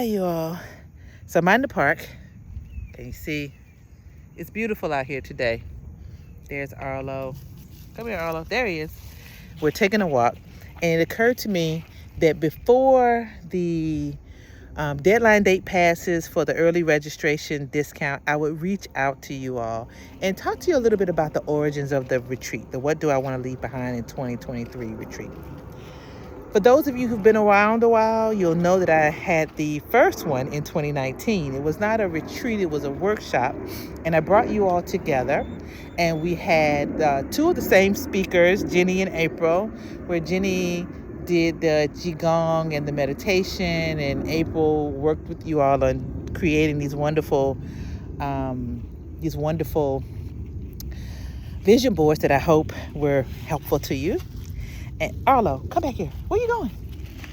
Hi, you all. So I'm in the park. Can you see? It's beautiful out here today. There's Arlo. Come here, Arlo. There he is. We're taking a walk. And it occurred to me that before the deadline date passes for the early registration discount, I would reach out to you all and talk to you a little bit about the origins of the retreat, the what do I want to leave behind in 2023 retreat. For those of you who've been around a while, you'll know that I had the first one in 2019. It was not a retreat, it was a workshop. And I brought you all together. And we had two of the same speakers, Jenny and April, where Jenny did the Qigong and the meditation, and April worked with you all on creating these wonderful vision boards that I hope were helpful to you. And Arlo, come back here. Where you going?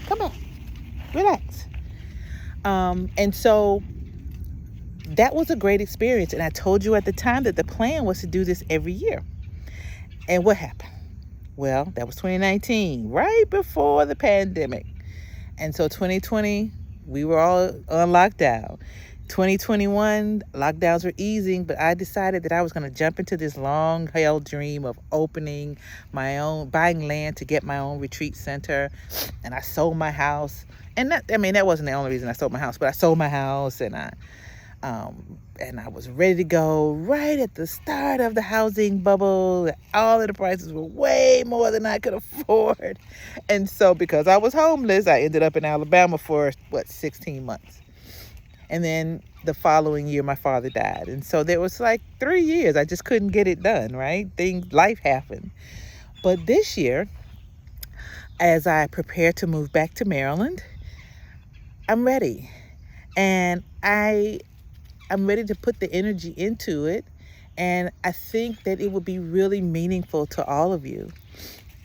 Come back. Relax. And so that was a great experience. And I told you at the time that the plan was to do this every year. And what happened? Well, that was 2019, right before the pandemic. And so 2020, we were all on lockdown. 2021, lockdowns were easing, but I decided that I was going to jump into this long-held dream of buying land to get my own retreat center. And I sold my house. And that wasn't the only reason I sold my house, but I sold my house and I was ready to go right at the start of the housing bubble. All of the prices were way more than I could afford. And so because I was homeless, I ended up in Alabama for 16 months. And then the following year, my father died. And so there was like 3 years. I just couldn't get it done, right? Life happened. But this year, as I prepare to move back to Maryland, I'm ready. And I'm ready to put the energy into it. And I think that it would be really meaningful to all of you.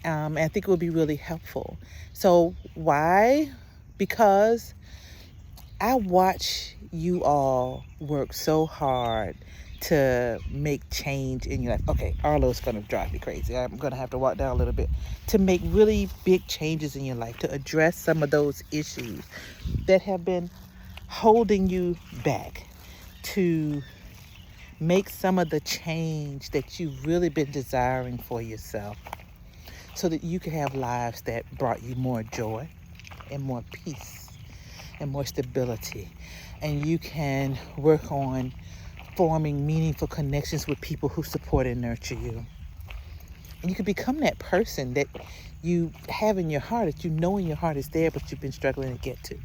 And I think it would be really helpful. So why? Because I watch you all work so hard to make change in your life. Okay, Arlo's going to drive me crazy. I'm going to have to walk down a little bit. To make really big changes in your life, to address some of those issues that have been holding you back, to make some of the change that you've really been desiring for yourself so that you can have lives that brought you more joy and more peace and more stability, and you can work on forming meaningful connections with people who support and nurture you. And you can become that person that you have in your heart, that you know in your heart is there, but you've been struggling to get to.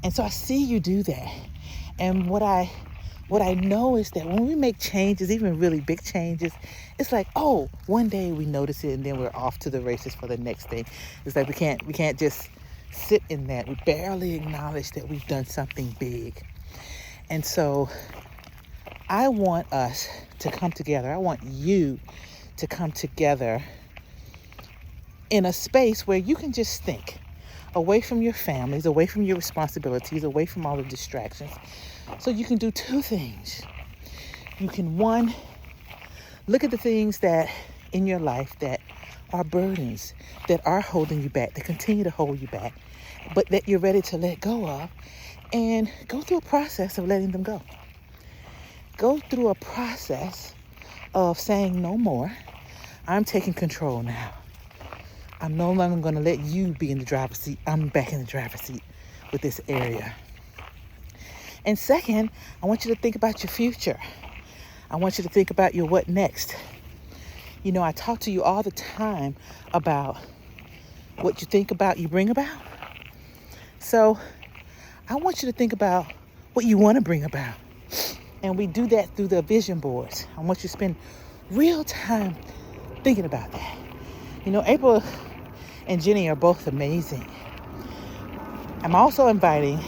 And so I see you do that. And what I know is that when we make changes, even really big changes, it's like, oh, one day we notice it and then we're off to the races for the next thing. It's like we can't just sit in that. We barely acknowledge that we've done something big. And so I want us to come together. I want you to come together in a space where you can just think away from your families, away from your responsibilities, away from all the distractions. So you can do two things. You can, one, look at the things that in your life that are burdens, that are holding you back, that continue to hold you back, but that you're ready to let go of, and go through a process of letting them go. Go through a process of saying no more. I'm taking control now. I'm no longer going to let you be in the driver's seat. I'm back in the driver's seat with this area. And second, I want you to think about your future. I want you to think about your what next. You know, I talk to you all the time about what you think about, you bring about. So I want you to think about what you want to bring about. And we do that through the vision boards. I want you to spend real time thinking about that. You know, April and Jenny are both amazing. I'm also inviting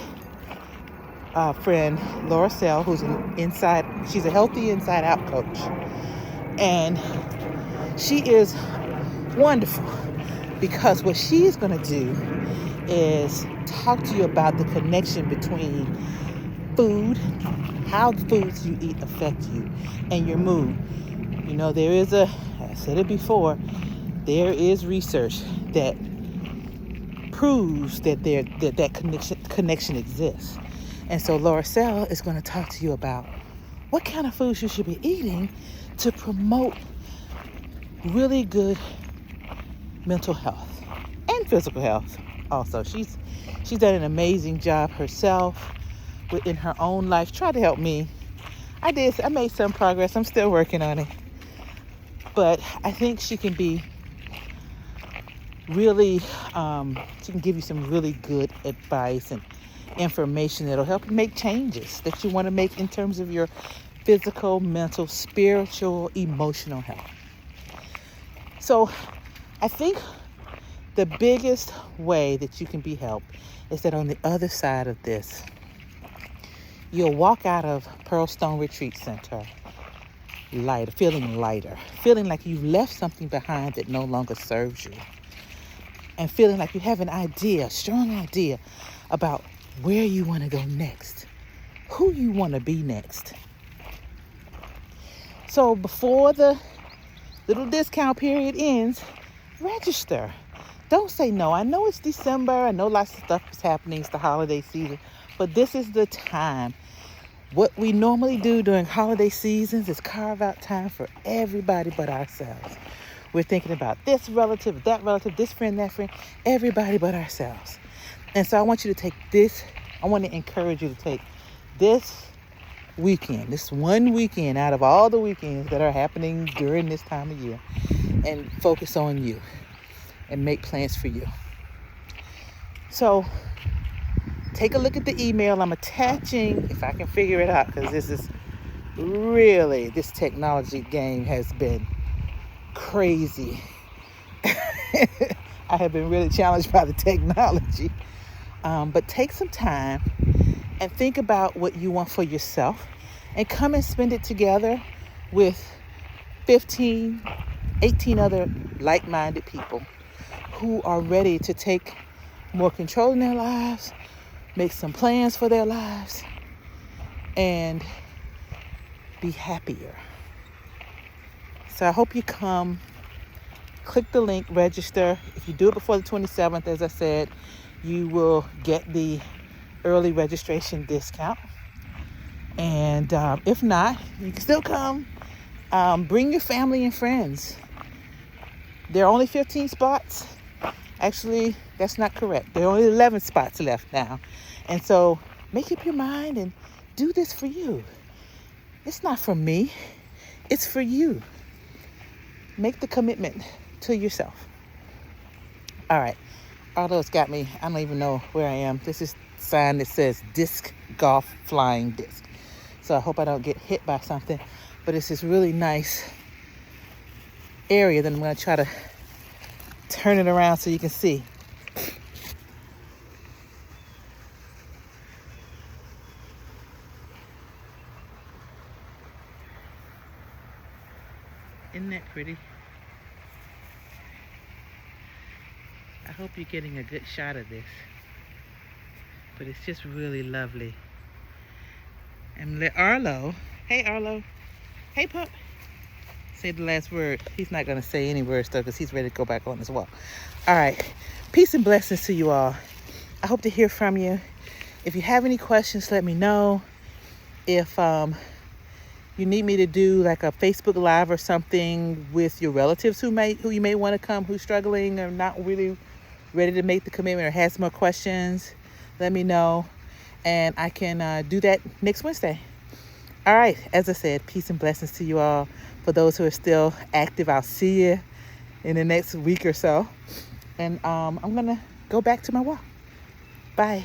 a friend, Laura Sell, who's she's a healthy inside out coach. And she is wonderful because what she is going to do is talk to you about the connection between food, how the foods you eat affect you, and your mood. You know, I said it before, there is research that proves that that connection exists. And so Laura Sell is going to talk to you about what kind of foods you should be eating to promote really good mental health and physical health. Also, she's done an amazing job herself within her own life. Tried to help me. I made some progress. I'm still working on it. But I think she can be really, she can give you some really good advice and information that'll help you make changes that you want to make in terms of your physical, mental, spiritual, emotional health. So I think the biggest way that you can be helped is that on the other side of this, you'll walk out of Pearl Stone Retreat Center lighter, feeling like you've left something behind that no longer serves you, and feeling like you have an idea, a strong idea about where you want to go next, who you want to be next. So before the little discount period ends, register. Don't say no. I know it's December. I know lots of stuff is happening. It's the holiday season. But this is the time. What we normally do during holiday seasons is carve out time for everybody but ourselves. We're thinking about this relative, that relative, this friend, that friend, everybody but ourselves. And so I want you to take this. I want to encourage you to take this weekend, this one weekend out of all the weekends that are happening during this time of year, and focus on you and make plans for you. So take a look at the email I'm attaching, if I can figure it out, because this technology game has been crazy. I have been really challenged by the technology. But take some time and think about what you want for yourself, and come and spend it together with 15, 18 other like-minded people who are ready to take more control in their lives, make some plans for their lives, and be happier. So I hope you come. Click the link, register. If you do it before the 27th, as I said, you will get the early registration discount. And if not, you can still come. Bring your family and friends. There are only 15 spots. Actually, that's not correct. There are only 11 spots left now. And so make up your mind and do this for you. It's not for me. It's for you. Make the commitment to yourself. All right. Although it's got me, I don't even know where I am. This is a sign that says disc golf flying disc. So I hope I don't get hit by something. But it's this really nice area that I'm going to try to turn it around so you can see. Isn't that pretty? I hope you're getting a good shot of this. But it's just really lovely. And let Arlo, hey Arlo, hey pup, say the last word. He's not going to say any words though, because he's ready to go back on his walk. All right. Peace and blessings to you all. I hope to hear from you. If you have any questions, let me know. If you need me to do like a Facebook Live or something with your relatives who you may want to come, who's struggling or not really ready to make the commitment or has more questions, let me know. And I can do that next Wednesday. All right. As I said, peace and blessings to you all. For those who are still active, I'll see you in the next week or so. And I'm going to go back to my walk. Bye.